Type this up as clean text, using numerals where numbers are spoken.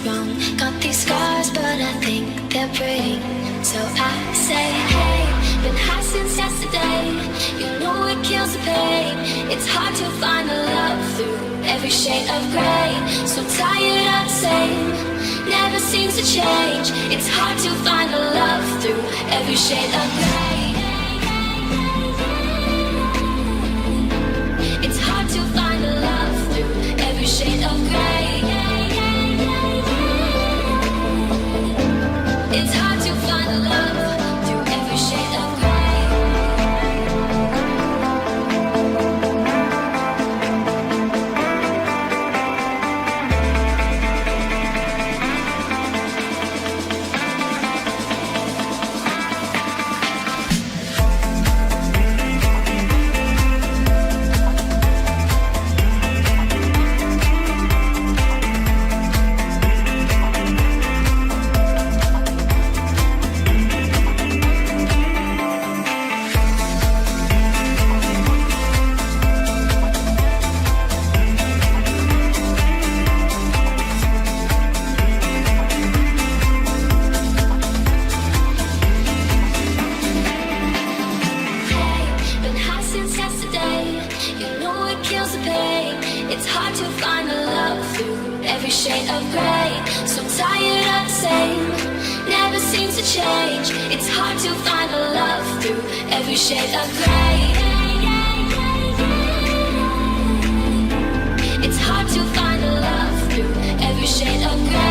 wrong. Got these scars, but I think they're pretty. So I say, hey, been high since yesterday. You know it kills the pain. It's hard to find a love through every shade of gray. So tired of the same, never seems to change. It's hard to find a love through every shade of gray. It's hard to find a love through every shade of gray. It's hard to find a love through every shade of gray. Every shade of gray. It's hard to find a love through every shade of gray.